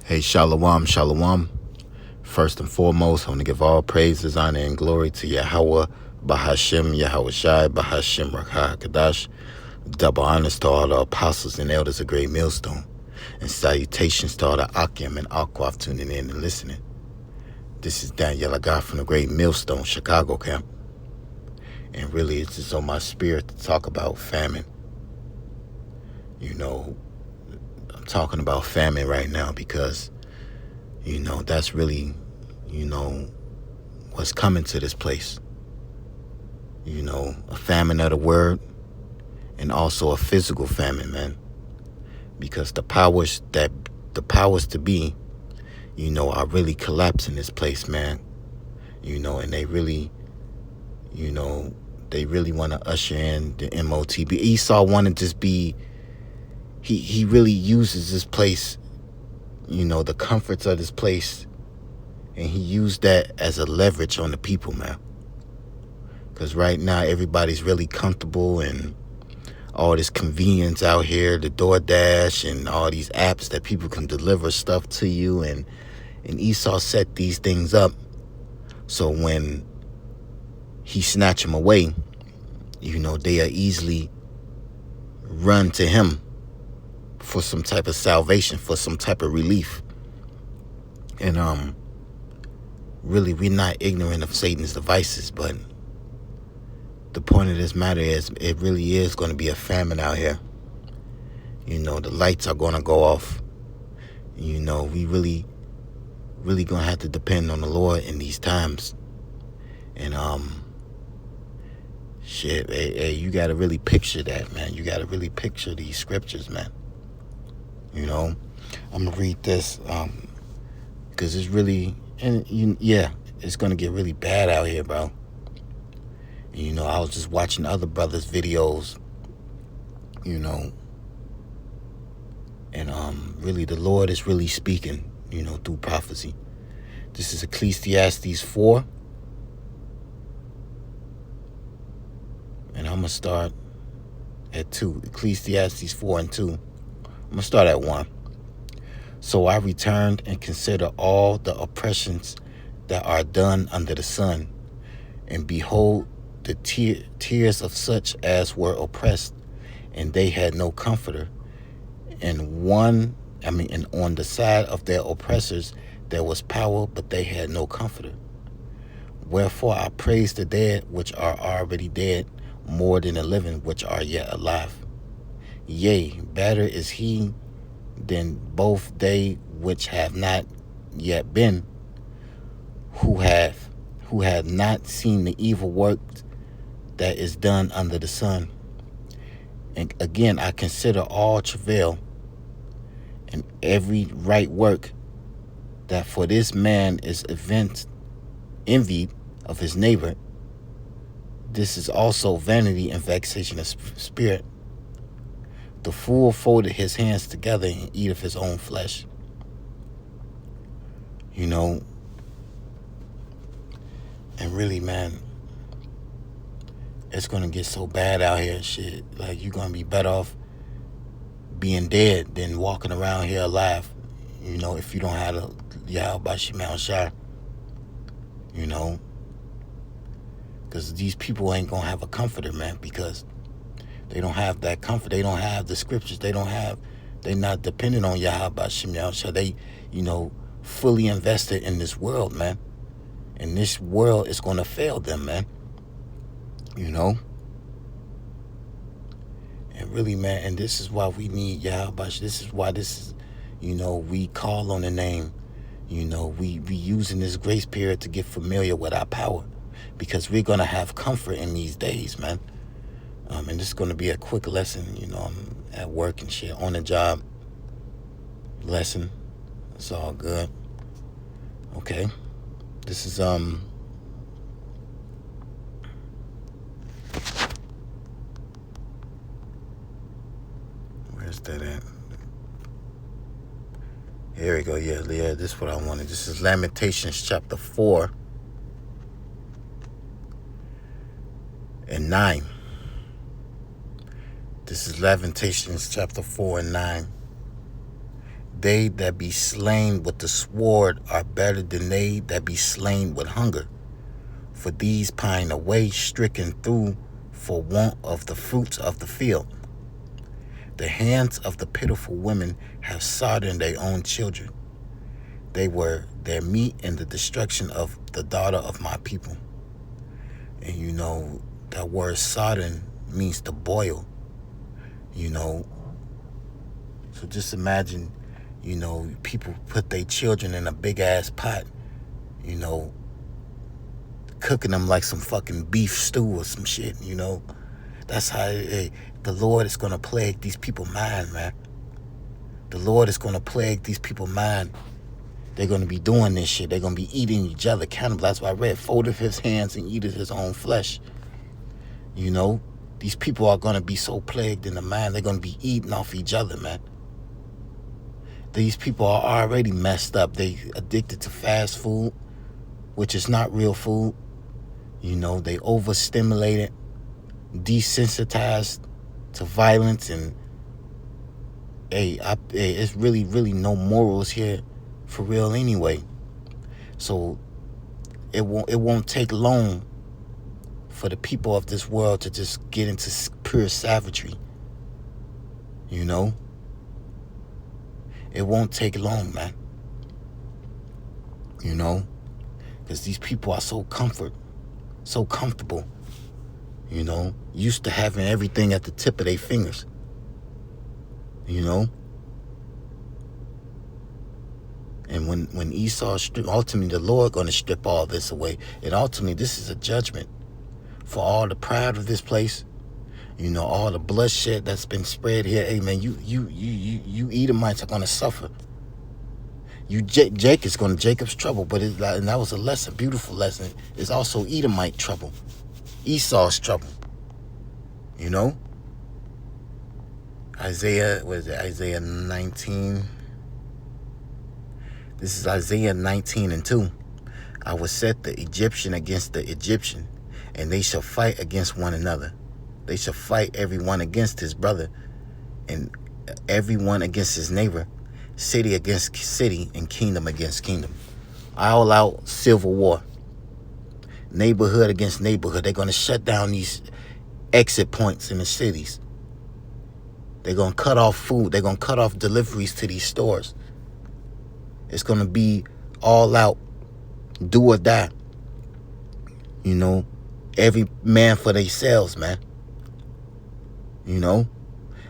Hey, Shalom, Shalom. First and foremost, I want to give all praises, honor, and glory to Yahweh, Bahashem, Yahweh Shai, Bahashem, Rakha, Kadash. Double honors to all the apostles and elders of Great Millstone. And salutations to all the Akim and Akwaf tuning in and listening. This is Daniel Agar from the Great Millstone, Chicago camp. And really, it's just on my spirit to talk about famine. You know, I'm talking about famine right now because, that's really, what's coming to this place. A famine of the word and also a physical famine, man. Because the powers to be, are really collapsing this place, man. And they really want to usher in the MOTB. Esau wanted to just be, he really uses this place, the comforts of this place, and he used that as a leverage on the people, man. Because right now everybody's really comfortable and all this convenience out here, the DoorDash and all these apps that people can deliver stuff to you, and Esau set these things up so when he snatch them away, they are easily run to him for some type of salvation, for some type of relief. And really, we're not ignorant of Satan's devices, but the point of this matter is it really is going to be a famine out here. The lights are going to go off. We really going to have to depend on the Lord in these times. And hey, you got to really picture that, man. You got to really picture these scriptures, man. I'm going to read this because it's really, it's going to get really bad out here, bro. I was just watching other brothers' videos, and really the Lord is really speaking, through prophecy. This is Ecclesiastes 4. And I'm going to start at 2. Ecclesiastes 4 and 2. I'm going to start at 1. So I returned and considered all the oppressions that are done under the sun, and behold, the tears of such as were oppressed, and they had no comforter. And on the side of their oppressors there was power, but they had no comforter. Wherefore I praise the dead which are already dead more than the living which are yet alive. Yea, better is he than both they which have not yet been, who have not seen the evil work that is done under the sun. And again, I consider all travail and every right work, that for this man is envied of his neighbor. This is also vanity and vexation of spirit. The fool folded his hands together and eat of his own flesh. And really, man, it's going to get so bad out here, shit. Like, you're going to be better off being dead than walking around here alive, if you don't have the Yahweh Shemel Shai, because these people ain't going to have a comforter, man, because they don't have that comfort. They don't have the scriptures. They're not dependent on Yahweh Shemel Shai. They, fully invested in this world, man. And this world is going to fail them, man. And really, man, and this is why we need Yahweh. This is why we call on the name. We using this grace period to get familiar with our power, because we're going to have comfort in these days, man. And this is going to be a quick lesson. I'm at work and shit, on the job lesson. It's all good. Okay. This is, where's that at? Here we go. Yeah, this is what I wanted. This is Lamentations chapter 4 and 9. This is Lamentations chapter 4 and 9. They that be slain with the sword are better than they that be slain with hunger. For these pine away, stricken through for want of the fruits of the field. The hands of the pitiful women have sodden their own children. They were their meat in the destruction of the daughter of my people. And you know, that word sodden means to boil, you know. So just imagine, you know, people put their children in a big ass pot, you know, cooking them like some fucking beef stew or some shit, you know. That's how the Lord is going to plague these people's mind, man. The Lord is going to plague these people's mind. They're going to be doing this shit. They're going to be eating each other. Cannibal. That's why I read, folded his hands and eateth his own flesh. You know, these people are going to be so plagued in the mind. They're going to be eating off each other, man. These people are already messed up. They addicted to fast food, which is not real food. You know, they overstimulated, desensitized to violence, and it's really, really no morals here for real anyway. So it won't take long for the people of this world to just get into pure savagery. You know? It won't take long, man. You know? Because these people are so comfortable, you know, used to having everything at the tip of their fingers, you know. And when Esau ultimately the Lord going to strip all this away, and ultimately this is a judgment for all the pride of this place, you know, all the bloodshed that's been spread here. Hey man, you Edomites are going to suffer. Jacob's trouble, but and that was a lesson, beautiful lesson. It's also Edomite trouble, Esau's trouble. You know, Isaiah 19. This is Isaiah 19:2. I will set the Egyptian against the Egyptian, and they shall fight against one another. They shall fight everyone against his brother, and everyone against his neighbor, city against city, and kingdom against kingdom. All out civil war. Neighborhood against neighborhood. They're going to shut down these exit points in the cities. They're going to cut off food. They're going to cut off deliveries to these stores. It's going to be all out, do or die. You know, every man for themselves, man. You know,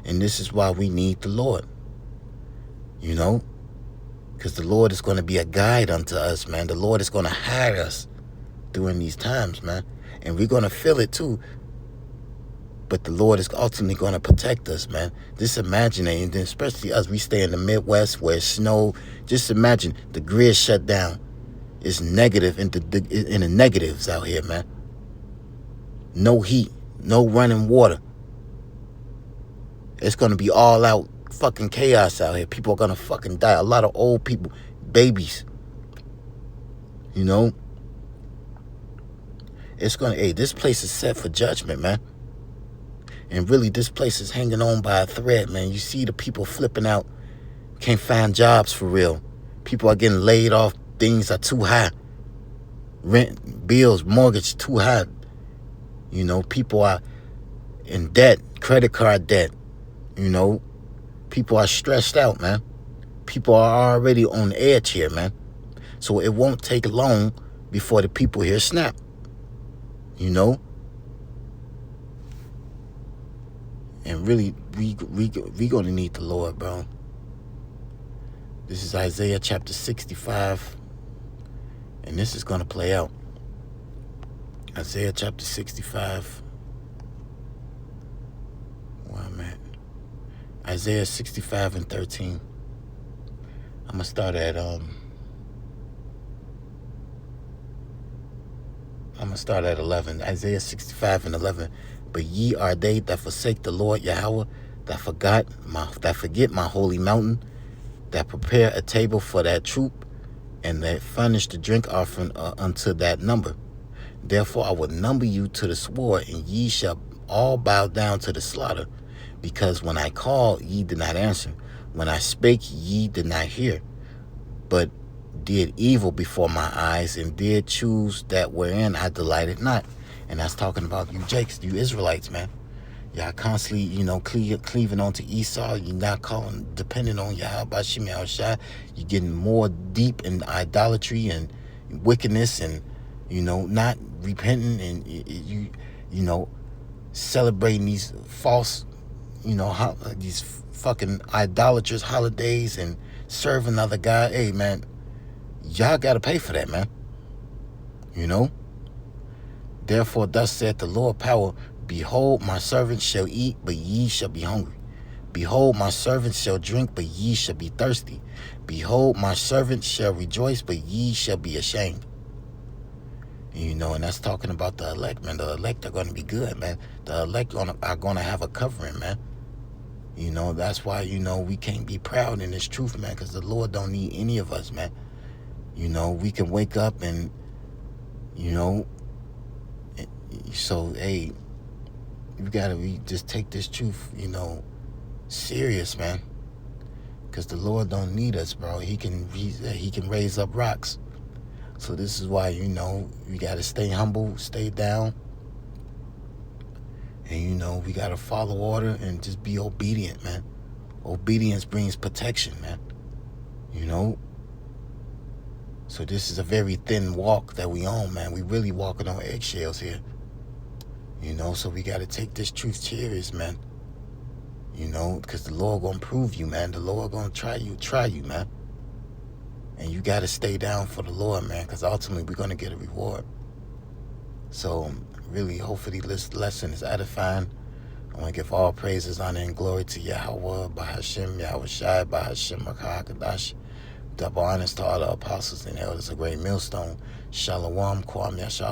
and this is why we need the Lord. You know, because the Lord is going to be a guide unto us, man. The Lord is going to hide us during these times, man. And we're going to feel it too. But the Lord is ultimately going to protect us, man. Just imagine it, and especially us, we stay in the Midwest where it snow. Just imagine the grid shut down. It's negative in the negatives out here, man. No heat, no running water. It's going to be all out fucking chaos out here. People are going to fucking die. A lot of old people, babies. You know? It's going to, this place is set for judgment, man. And really, this place is hanging on by a thread, man. You see the people flipping out. Can't find jobs for real. People are getting laid off. Things are too high. Rent, bills, mortgage, too high. You know, people are in debt, credit card debt. You know, people are stressed out, man. People are already on the edge here, man. So it won't take long before the people here snap. You know? And really, we going to need the Lord, bro. This is Isaiah chapter 65. And this is going to play out. Isaiah chapter 65. Where I'm at. Isaiah 65:13. I'm going to start at 11. Isaiah 65:11. But ye are they that forsake the Lord Yahweh, that forget my holy mountain, that prepare a table for that troop, and that furnish the drink offering unto that number. Therefore I will number you to the sword, and ye shall all bow down to the slaughter, because when I called, ye did not answer. When I spake, ye did not hear, but did evil before my eyes, and did choose that wherein I delighted not. And that's talking about you Jakes, you Israelites, man. Y'all constantly, cleaving onto Esau. You're not depending on Yahweh Shemi Shai. You're getting more deep in idolatry and wickedness, and not repenting, and you know, celebrating these false, these fucking idolatrous holidays and serving other God. Hey, man, y'all got to pay for that, man. Therefore, thus saith the Lord power, behold, my servants shall eat, but ye shall be hungry. Behold, my servants shall drink, but ye shall be thirsty. Behold, my servants shall rejoice, but ye shall be ashamed. And that's talking about the elect, man. The elect are going to be good, man. The elect are going to have a covering, man. That's why, we can't be proud in this truth, man, because the Lord don't need any of us, man. We can wake up and, so, hey, we just take this truth, serious, man. Because the Lord don't need us, bro. He can raise up rocks. So this is why, we got to stay humble, stay down. And, we got to follow order and just be obedient, man. Obedience brings protection, man. So this is a very thin walk that we on, man. We really walking on eggshells here. So we got to take this truth serious, man. Because the Lord going to prove you, man. The Lord going to try you, man. And you got to stay down for the Lord, man, because ultimately we're going to get a reward. So really, hopefully this lesson is edifying. I want to give all praises, honor, and glory to Yahweh, Bahashem, Yahweh Shai, Bahashem, Makah, double honors to all the apostles and elders, a great millstone. Shalom, Kwam Yashal.